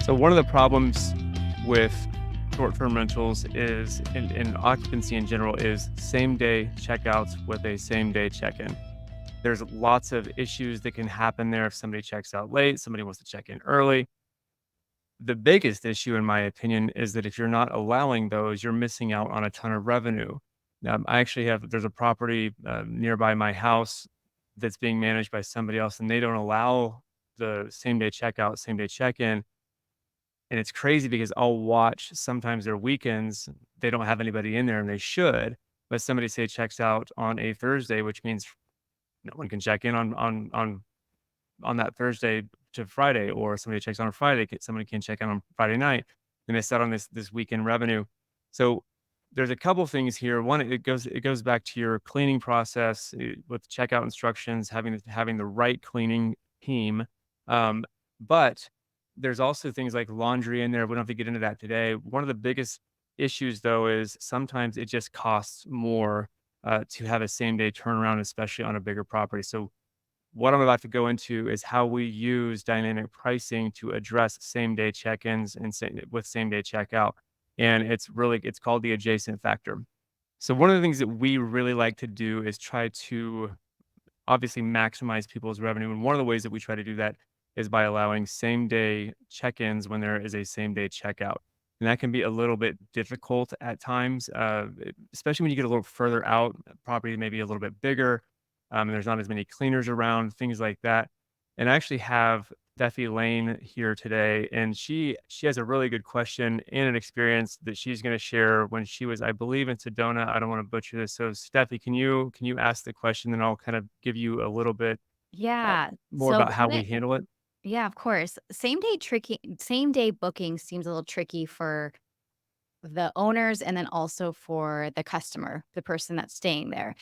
So one of the problems with short-term rentals is, in occupancy in general, is same-day checkouts with a same-day check-in. There's lots of issues that can happen there if somebody checks out late, somebody wants to check in early. The biggest issue, in my opinion, is that if you're not allowing those, you're missing out on a ton of revenue. I actually there's a property nearby my house that's being managed by somebody else, and they don't allow the same-day checkout, same-day check-in. And it's crazy because I'll watch sometimes their weekends, they don't have anybody in there and they should, but somebody say checks out on a Thursday, which means no one can check in on that Thursday to Friday, or somebody checks on a Friday, somebody can check in on Friday night, and they set on this weekend revenue. So there's a couple things here. One, it goes back to your cleaning process with checkout instructions, having the right cleaning team. But there's also things like laundry in there. We don't have to get into that today. One of the biggest issues, though, is sometimes it just costs more to have a same day turnaround, especially on a bigger property. So what I'm about to go into is how we use dynamic pricing to address same day check-ins and with same day checkout. And it's called the adjacent factor. So one of the things that we really like to do is try to obviously maximize people's revenue. And one of the ways that we try to do that is by allowing same day check-ins when there is a same day checkout. And that can be a little bit difficult at times, especially when you get a little further out, property maybe a little bit bigger. And there's not as many cleaners around, things like that. And I actually have Steffi Lane here today, and she has a really good question and an experience that she's going to share when she was, I believe, in Sedona. I don't want to butcher this. So, Steffi, can you ask the question, then I'll kind of give you a little bit Yeah. more So about how we handle it. yeah, of course. Same day booking seems a little tricky for the owners and then also for the customer, the person that's staying there.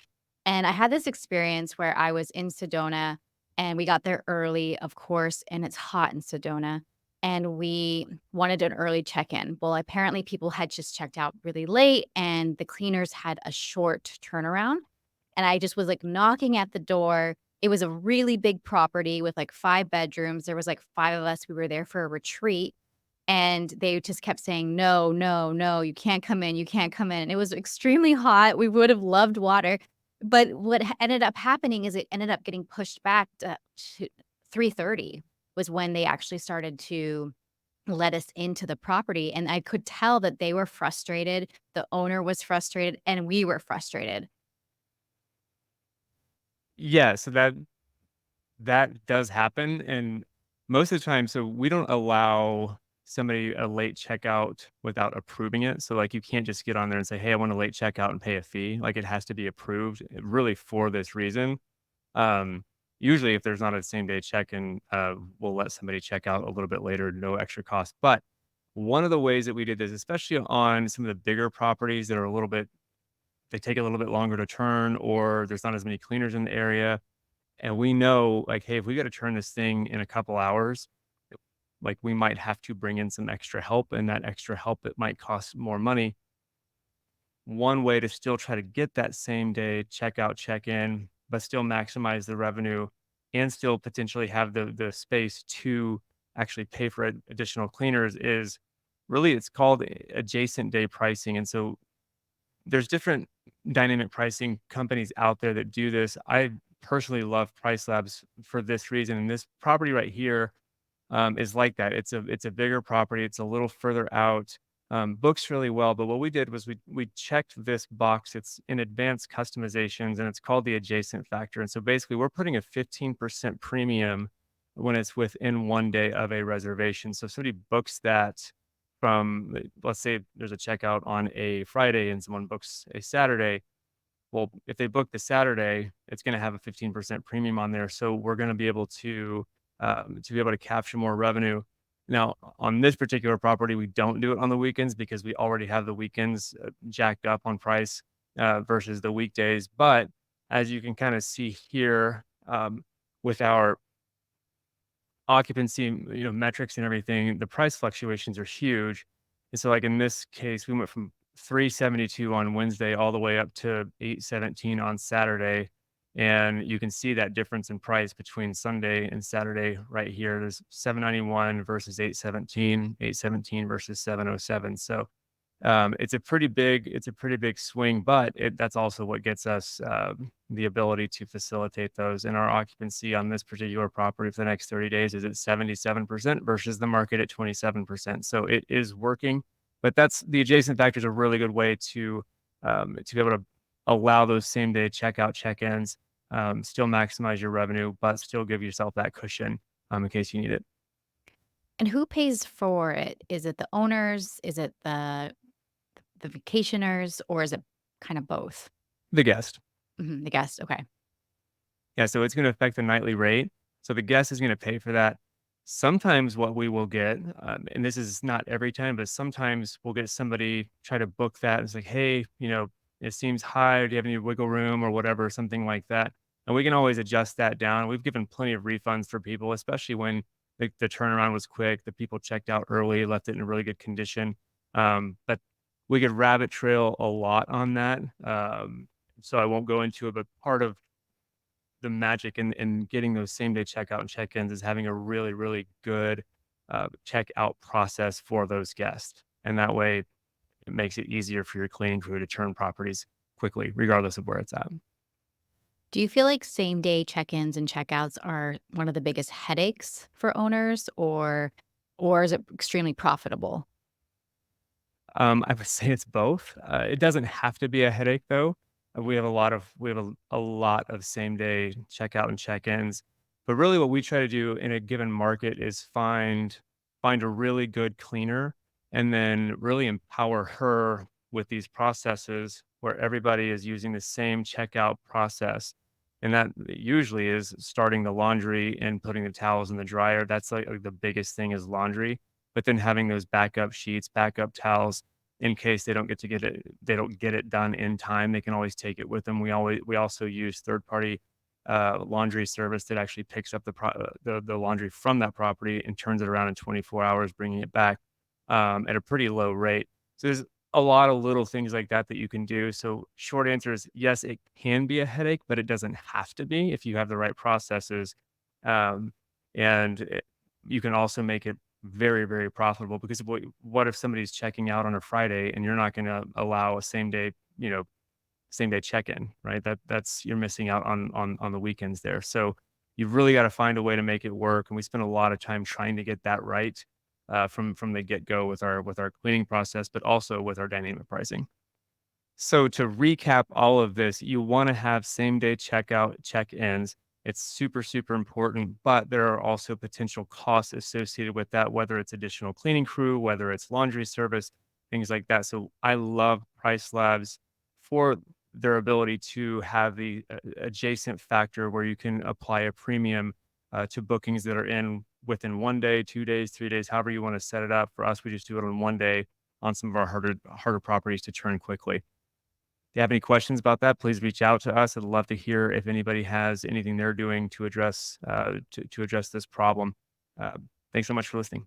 And I had this experience where I was in Sedona and we got there early, of course, and it's hot in Sedona. And we wanted an early check in. Well, apparently people had just checked out really late and the cleaners had a short turnaround. And I just was like knocking at the door. It was a really big property with like 5 bedrooms. There was like 5 of us. We were there for a retreat. And they just kept saying, no, no, no, you can't come in. You can't come in. And it was extremely hot. We would have loved water. But what ended up happening is it ended up getting pushed back to 3:30 was when they actually started to let us into the property. And I could tell that they were frustrated. The owner was frustrated and we were frustrated. Yeah, so that does happen, and most of the time, so we don't allow somebody a late checkout without approving it. So, like, you can't just get on there and say, "Hey, I want a late checkout," and pay a fee. Like, it has to be approved, really for this reason. Um, Usually, if there's not a same day check-in, we'll let somebody check out a little bit later, no extra cost. But one of the ways that we did this, especially on some of the bigger properties that are they take a little bit longer to turn, or there's not as many cleaners in the area, and we know, like, hey, if we got to turn this thing in a couple hours, like, we might have to bring in some extra help, and that extra help, it might cost more money. One way to still try to get that same day checkout, check in, but still maximize the revenue and still potentially have the space to actually pay for additional cleaners is really, it's called adjacent day pricing. And so there's different dynamic pricing companies out there that do this. I personally love Price Labs for this reason. And this property right here is like that. It's a bigger property. It's a little further out. Books really well. But what we did was we checked this box. It's in advanced customizations, and it's called the adjacent factor. And so basically, we're putting a 15% premium when it's within 1 day of a reservation. So if somebody books that from, let's say there's a checkout on a Friday and someone books a Saturday. Well, if they book the Saturday, it's going to have a 15% premium on there. So we're going to be able to capture more revenue. Now, on this particular property, we don't do it on the weekends because we already have the weekends jacked up on price versus the weekdays. But as you can kind of see here, with our occupancy, metrics and everything, the price fluctuations are huge. And so, like, in this case, we went from 372 on Wednesday all the way up to 817 on Saturday. And you can see that difference in price between Sunday and Saturday right here. There's 791 versus 817, 817 versus 707. So it's a pretty big swing, but that's also what gets us the ability to facilitate those. And our occupancy on this particular property for the next 30 days is at 77% versus the market at 27%. So it is working, but that's the adjacent factor is a really good way to be able to allow those same day checkout check-ins, still maximize your revenue, but still give yourself that cushion in case you need it. And who pays for it? Is it the owners? Is it the vacationers, or is it kind of both? The guest. The guest, okay. Yeah, so it's gonna affect the nightly rate. So the guest is gonna pay for that. Sometimes what we will get, and this is not every time, but sometimes we'll get somebody try to book that. It's like, hey, it seems high. Do you have any wiggle room or whatever, something like that? And we can always adjust that down. We've given plenty of refunds for people, especially when the turnaround was quick. The people checked out early, left it in a really good condition. But we could rabbit trail a lot on that. So I won't go into it, but part of the magic in getting those same day checkout and check-ins is having a really, really good checkout process for those guests. And that way it makes it easier for your cleaning crew to turn properties quickly, regardless of where it's at. Do you feel like same-day check-ins and checkouts are one of the biggest headaches for owners, or is it extremely profitable? I would say it's both. It doesn't have to be a headache though. We have a lot of same day checkout and check-ins. But really what we try to do in a given market is find a really good cleaner and then really empower her with these processes where everybody is using the same checkout process. And that usually is starting the laundry and putting the towels in the dryer. That's like the biggest thing is laundry, but then having those backup sheets, backup towels in case they don't get it done in time, they can always take it with them. We also use third party laundry service that actually picks up the laundry from that property and turns it around in 24 hours, bringing it back at a pretty low rate. So there's a lot of little things like that that you can do. So short answer is yes, it can be a headache, but it doesn't have to be if you have the right processes. Um, and you can also make it very, very profitable because what if somebody's checking out on a Friday and you're not going to allow a same day check-in, right? That's you're missing out on the weekends there. So you've really got to find a way to make it work. And we spend a lot of time trying to get that right from the get-go with our cleaning process, but also with our dynamic pricing. So to recap all of this, you want to have same day checkout check-ins. It's super, super important, but there are also potential costs associated with that, whether it's additional cleaning crew, whether it's laundry service, things like that. So I love Price Labs for their ability to have the adjacent factor where you can apply a premium to bookings that are in within 1 day, 2 days, 3 days, however you want to set it up. For us, we just do it on 1 day on some of our harder properties to turn quickly. If you have any questions about that, please reach out to us. I'd love to hear if anybody has anything they're doing to address to address this problem. Uh, Thanks so much for listening.